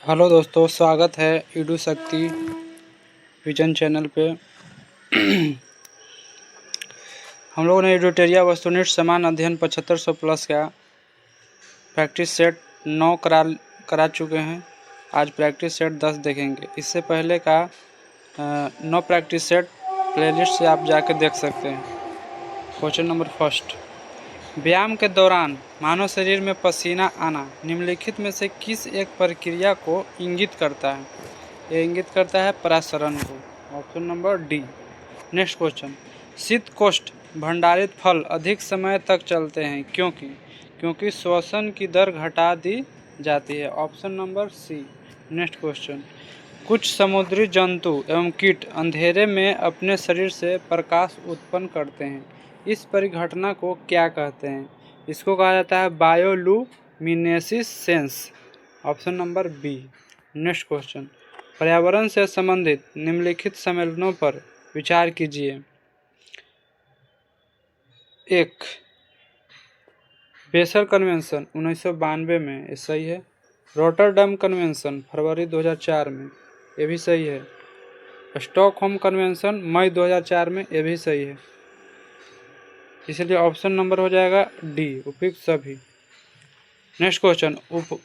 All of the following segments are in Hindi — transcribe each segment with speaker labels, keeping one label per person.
Speaker 1: हेलो दोस्तों, स्वागत है ईडू शक्ति विजन चैनल पे। हम लोगों ने एडिटोरिया वस्तुनिष्ठ समान अध्ययन 7500 प्लस का प्रैक्टिस सेट 9 करा चुके हैं। आज प्रैक्टिस सेट 10 देखेंगे। इससे पहले का 9 प्रैक्टिस सेट प्लेलिस्ट से आप जाकर देख सकते हैं। क्वेश्चन नंबर फर्स्ट, व्यायाम के दौरान मानव शरीर में पसीना आना निम्नलिखित में से किस एक प्रक्रिया को इंगित करता है? यह इंगित करता है परासरण को। Option number D. Next question, शीत कोष्ठ भंडारित फल अधिक समय तक चलते हैं क्योंकि श्वसन की दर घटा दी जाती है। Option number C. Next question, कुछ समुद्री जंतु एवं कीट अंधेरे में अपने शरीर से प्रकाश उत्पन्न करते हैं। इस परिघटना को क्या कहते हैं? इसको कहा जाता है bioluminescence. Option number B. Next question, पर्यावरण से संबंधित निम्नलिखित सम्मेलनों पर विचार कीजिए। 1. बेसल कन्वेंशन 1992 में, ये सही है। रोटरडम कन्वेंशन फरवरी 2004 में, ये भी सही है। स्टॉकहोम कन्वेंशन मई 2004 में, ये भी सही है। इसलिए ऑप्शन नंबर हो जाएगा डी, उपयुक्त सभी। नेक्स्ट क्वेश्चन,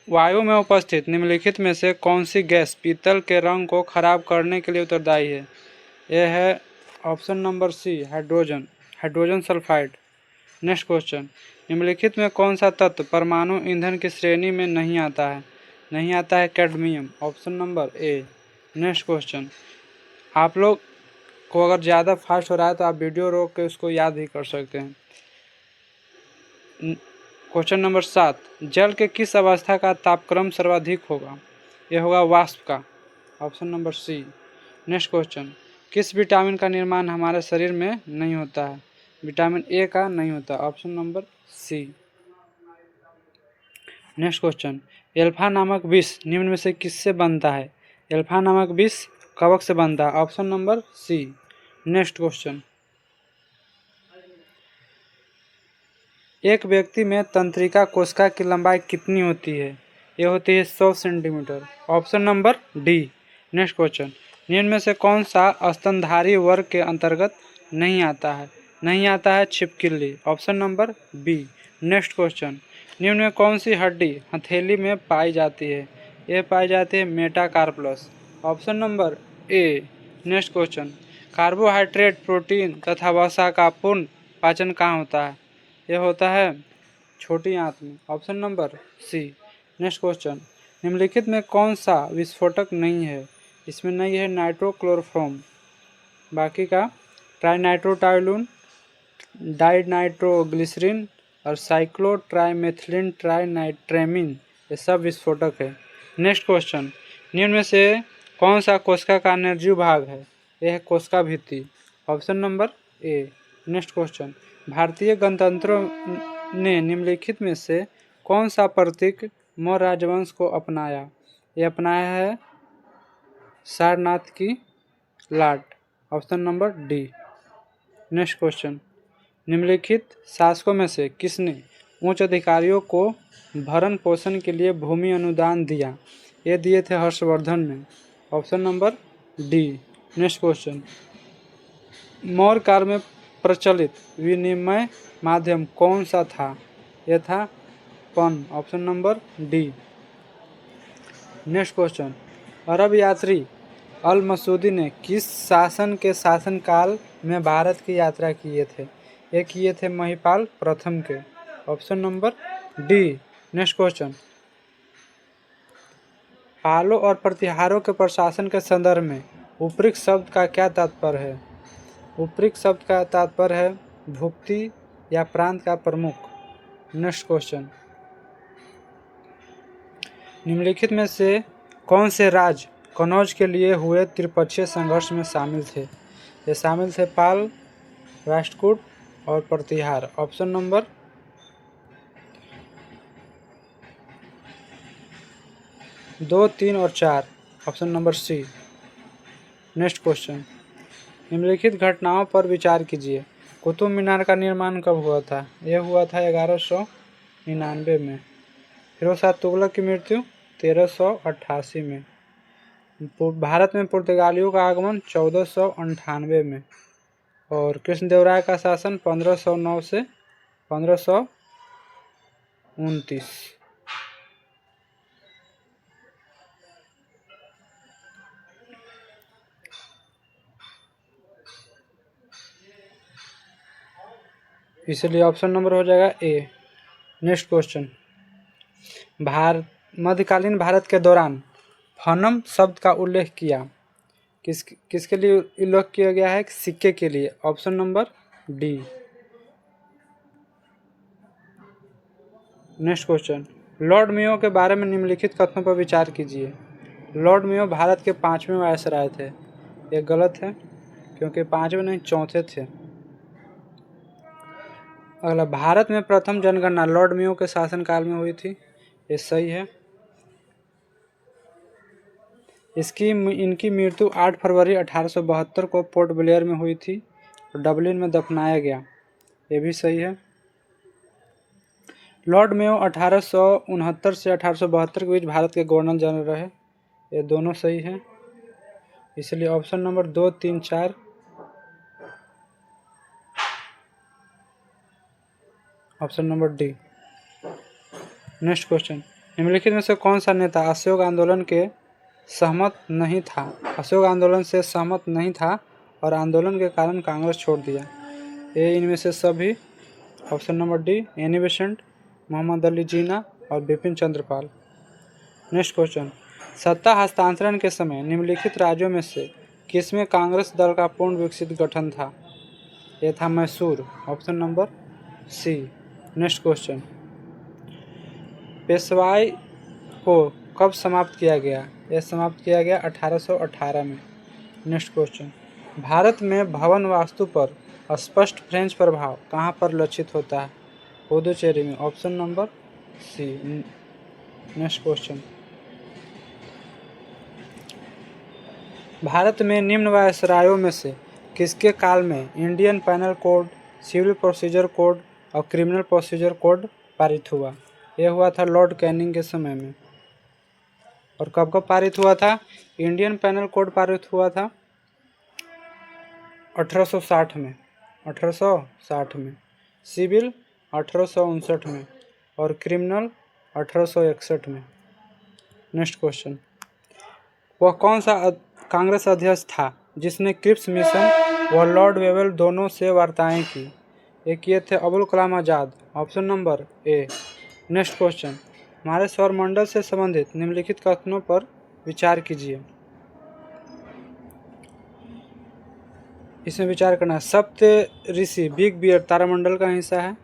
Speaker 1: वायु में उपस्थित निम्नलिखित में से कौन सी गैस पीतल के रंग को खराब करने के लिए उत्तरदायी है? यह है option number C, hydrogen sulphide. Next question, निम्नलिखित में कौन सा तत्व परमाणु ईंधन की श्रेणी में नहीं आता है? नहीं आता है cadmium. Option number A. Next question, आप लोग को अगर ज़्यादा फास्ट हो रहा है तो आप वीडियो रोक के उसको याद भी कर सकते हैं। क्वेश्चन नंबर 7, जल के किस अवस्था का तापक्रम सर्वाधिक होगा? यह होगा वाष्प का। Option number C. Next question, किस विटामिन का निर्माण हमारे शरीर में नहीं होता है? विटामिन ए का नहीं होता। Option number C. Next question, alpha नामक विष निम्न में से किससे बनता है? एल्फा नामक विष कवक से बनता है। Option number C. Next question, एक व्यक्ति में तंत्रिका कोशिका की लंबाई कितनी होती है? ये होती है 100 centimetre. Option number D. Next question, निम्न में से कौन सा स्तनधारी वर्ग के अंतर्गत नहीं आता है? नहीं आता है छिपकली। Option number B. Next question, निम्न में कौन सी हड्डी हथेली में पाई जाती है? ये पाई जाती है metacarpus. Option number A. Next question, carbohydrate, protein तथा वसा का पूर्ण पाचन कहाँ होता है? यह होता है छोटी आंत में। Option number C. Next question, निम्नलिखित में कौन सा विस्फोटक नहीं है? इसमें नहीं है नाइट्रोक्लोरोफॉर्म। बाकी का ट्राइनाइट्रोटाइलून, डाइनाइट्रोग्लिसरीन और साइक्लोट्राइमेथिलीन ट्राइनाइट्रेमीन, ये सब विस्फोटक है। नेक्स्ट क्वेश्चन, निम्न में से कौन सा कोशिका का निर्जीव भाग है? यह है कोशिका भित्ति। Option number A. Next question, भारतीय गणतंत्रों ने निम्नलिखित में से कौन सा प्रतीक मौर्य राजवंश को अपनाया? ये अपनाया है सारनाथ की लाट। Option number D. Next question, निम्नलिखित शासकों में से किसने उच्च अधिकारियों को भरण पोषण के लिए भूमि अनुदान दिया? ये दिए थे हर्षवर्धन ने। Option number D. Next question, Maurya काल में प्रचलित विनिमय माध्यम कौन सा था? यह था पन। Option number D. Next question, अरब यात्री अल मसूदी ने किस शासन के शासनकाल में भारत की यात्रा किए थे? ये किए थे महिपाल प्रथम के। Option number D. Next question, पालों और प्रतिहारों के प्रशासन के संदर्भ में उपरोक्त शब्द का क्या तात्पर्य है? उपरोक्त शब्द का तात्पर्य है भुक्ति या प्रांत का प्रमुख। नेक्स्ट क्वेश्चन, निम्नलिखित में से कौन से राज्य कनौज के लिए हुए त्रिपक्षीय संघर्ष में शामिल थे? ये शामिल थे पाल, राष्ट्रकूट और प्रतिहार। ऑप्शन नंबर 2, 3 और 4। Option number C. Next question, निम्नलिखित घटनाओं पर विचार कीजिए। कुतुब मीनार का निर्माण कब हुआ था? यह हुआ था 1199 में। फिरोज शाह तुगलक की मृत्यु 1388 में। भारत में पुर्तगालियों का आगमन 1498 में। और कृष्णदेवराय का शासन 1509 से 1529। इसलिए ऑप्शन नंबर हो जाएगा ए। नेक्स्ट क्वेश्चन, मध्यकालीन भारत के दौरान फनम शब्द का उल्लेख किया किसके लिए उल्लेख किया गया है? सिक्के के लिए। Option number D. Next question, Lord Mayo के बारे में निम्नलिखित कथनों पर विचार कीजिए। लॉर्ड मेयो भारत के 5वें वायसराय थे। ये गलत है क्योंकि 5वें नहीं 4थे थे। अगला, भारत में प्रथम जनगणना लॉर्ड मेयो के शासनकाल में हुई थी। ये सही है। इनकी मृत्यु 8 फरवरी 1872 को पोर्ट ब्लेयर में हुई थी और डबलिन में दफनाया गया। ये भी सही है। लॉर्ड मेयो 1869 से 1872 के बीच भारत के गवर्नर जनरल रहे। ये दोनों सही हैं। इसलिए option number 2, 3, 4। Option number D. Next question, निम्नलिखित में से कौन सा नेता अशोक आंदोलन से सहमत नहीं था और आंदोलन के कारण कांग्रेस छोड़ दिया? ये इनमें से सभी। Option number D, Annie Besant, Mohammad Ali Jinnah और बिपिन चंद्र पाल। नेक्स्ट क्वेश्चन, सत्ता हस्तांतरण के समय निम्नलिखित राज्यों में से किसमें कांग्रेस दल का पूर्ण विकसित गठन था? यह था Mysore. Option number C. Next question, पेशवाई को कब समाप्त किया गया? यह समाप्त किया गया 1818 में। नेक्स्ट क्वेश्चन, भारत में भवन वास्तु पर स्पष्ट फ्रेंच प्रभाव कहाँ पर लक्षित होता है? पुदुचेरी में। Option number C. Next question, भारत में निम्न वायसरायों में से किसके काल में Indian penal code, civil procedure code और क्रिमिनल प्रोसीजर कोड पारित हुआ? यह हुआ था लॉर्ड कैनिंग के समय में। और कब कब पारित हुआ था? इंडियन पैनल कोड पारित हुआ था 1860 में। 1860 में। सिविल 1859 में और क्रिमिनल 1861 में। नेक्स्ट क्वेश्चन, वह कौन सा कांग्रेस अध्यक्ष था जिसने क्रिप्स मिशन व लॉर्ड वेवेल दोनों से वार्ताएं की? ये किए थे Abul Kalam Azad. Option number A. Next question, हमारे सौरमंडल से संबंधित निम्नलिखित कथनों पर विचार कीजिए। इसमें विचार करना है। सप्त ऋषि बिग बियर तारामंडल का हिस्सा है।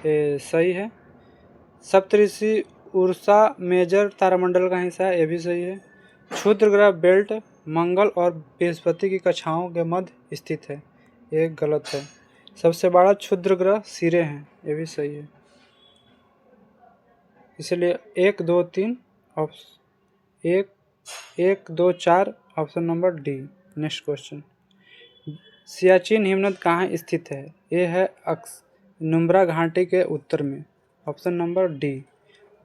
Speaker 1: ये सही है। सप्त ऋषि उर्सा मेजर तारामंडल का हिस्सा है। ये भी सही है। क्षुद्र ग्रह बेल्ट मंगल और बृहस्पति की कक्षाओं के मध्य स्थित है। ये गलत है। सबसे बड़ा क्षुद्र ग्रह सिरे हैं। ये भी सही है। इसलिए 1, 2, 3 1, 2, 4 option number D. Next question, Siachen हिमनद कहाँ स्थित है? ये है नुब्रा घाटी के उत्तर में। Option number D.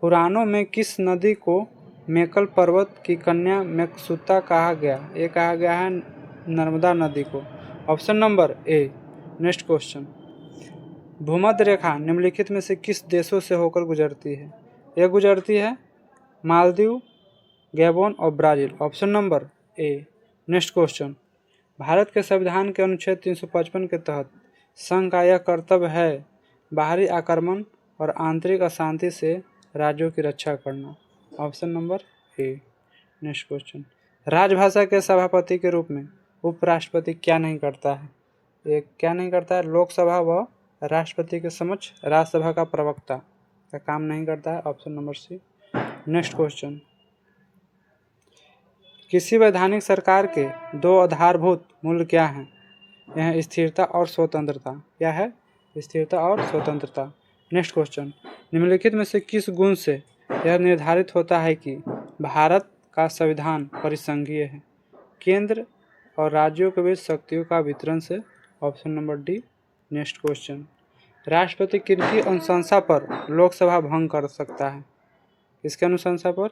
Speaker 1: पुराणों में किस नदी को मेकल पर्वत की कन्या मेकसूता कहा गया? ये कहा गया है नर्मदा नदी को। Option number A. Next question, भूमध्य रेखा निम्नलिखित में से किस देशों से होकर गुजरती है? यह गुजरती है मालदीव, गैबोन और Brazil. Option number A. Next question, Bharat के संविधान के अनुच्छेद 355 के तहत संघ का यह कर्तव्य है बाहरी आक्रमण और आंतरिक अशांति से राज्यों की रक्षा करना। Option number A. Next question, राजभाषा के सभापति के रूप में उपराष्ट्रपति क्या नहीं करता है? ये क्या नहीं करता है? लोकसभा व राष्ट्रपति के समक्ष राज्यसभा का प्रवक्ता का काम नहीं करता है। Option number C. Next question, किसी वैधानिक सरकार के 2 आधारभूत मूल्य क्या हैं? यह है स्थिरता और स्वतंत्रता। क्या है? स्थिरता और स्वतंत्रता। नेक्स्ट क्वेश्चन, निम्नलिखित में से किस गुण से यह निर्धारित होता है कि भारत का संविधान परिसंघीय है? केंद्र और राज्यों के बीच शक्तियों का वितरण से। Option number D. Next question, राष्ट्रपति किनकी अनुशंसा पर लोकसभा भंग कर सकता है? किसके अनुशंसा पर?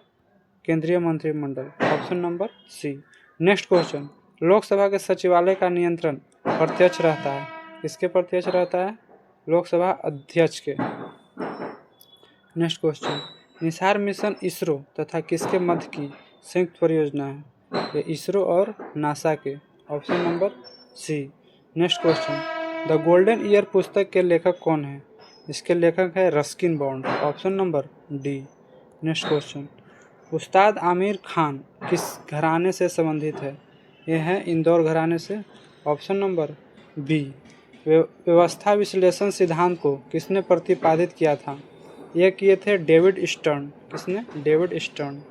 Speaker 1: केंद्रीय मंत्रिमंडल। Option number C. Next question, Lok Sabha के सचिवालय का नियंत्रण प्रत्यक्ष रहता है, किसके प्रत्यक्ष रहता है? लोकसभा अध्यक्ष के। Next question, Nisar mission ISRO तथा किसके मध्य की संयुक्त परियोजना है? ये इसरो और नासा के। Option number C. Next question, the golden year पुस्तक के लेखक कौन है? इसके लेखक है Ruskin Bond. Option number D. Next question, Ustad Aamir Khan किस घराने से संबंधित है? यह है इंदौर घराने से। Option number B. व्यवस्था विश्लेषण सिद्धांत को किसने प्रतिपादित किया था? यह किए थे डेविड स्टर्न। किसने? David stern.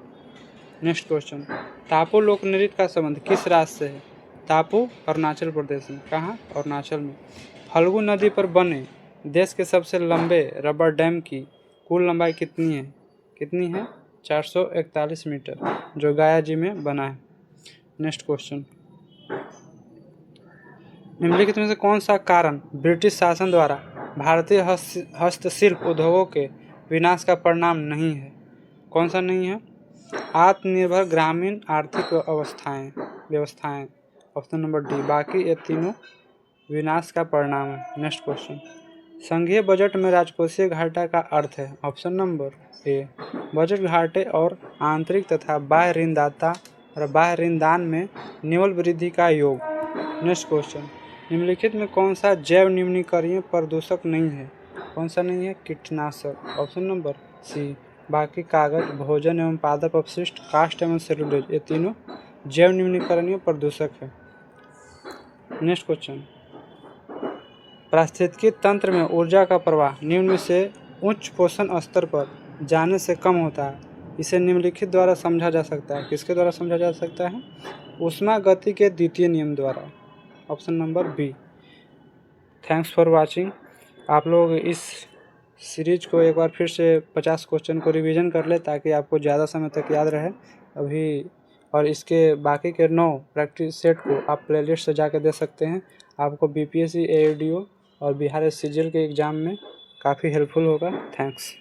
Speaker 1: Next question, Tapo लोक नृत्य का संबंध किस राज्य से है? तापो अरुणाचल प्रदेश में। कहाँ? अरुणाचल में। फल्गु नदी पर बने देश के सबसे लंबे रबर डैम की कुल लंबाई कितनी है? कितनी है? 441 मीटर, जो गया जी में बना है। नेक्स्ट क्वेश्चन, निम्नलिखित में से कौन सा कारण ब्रिटिश शासन द्वारा भारतीय हस्तशिल्प उद्योगों के विनाश का परिणाम नहीं है? कौन सा नहीं है? आत्मनिर्भर ग्रामीण आर्थिक व्यवस्थाएं। Option number D. बाकी ये तीनों विनाश का परिणाम है। नेक्स्ट क्वेश्चन, संघीय बजट में राजकोषीय घाटा का अर्थ है? ऑप्शन नंबर ए। बजट घाटे और आंतरिक तथा बाह्य ऋणदाता और बाह्य ऋणदान में निव्वल वृद्धि का योग। नेक्स्ट क्वेश्चन, निम्नलिखित में कौन सा जैव निम्नीकरणीय प्रदूषक नहीं है? कौन सा नहीं है? कीटनाशक। Option number C. बाकी कागज, भोजन एवं पादप अपशिष्ट, काष्ठ एवं सेलुलोज, ये तीनों जैव निम्नीकरणीय प्रदूषक है। नेक्स्ट क्वेश्चन, पारिस्थितिकी तंत्र में ऊर्जा का प्रवाह निम्न में से उच्च पोषण स्तर पर जाने से कम होता है। इसे निम्नलिखित द्वारा समझा जा सकता है। किसके द्वारा समझा जा सकता है? ऊष्मा गति के द्वितीय नियम द्वारा। Option number B. Thanks for watching. आप लोग इस सीरीज को एक बार फिर से 50 क्वेश्चन को रिवीजन कर ले, ताकि आपको ज़्यादा समय तक याद रहे अभी। और इसके बाकी के 9 प्रैक्टिस सेट को आप प्लेलिस्ट से जाकर दे सकते हैं। आपको बीपीएससी, एआरडीओ और बिहार सीजीएल के एग्ज़ाम में काफ़ी हेल्पफुल होगा। थैंक्स।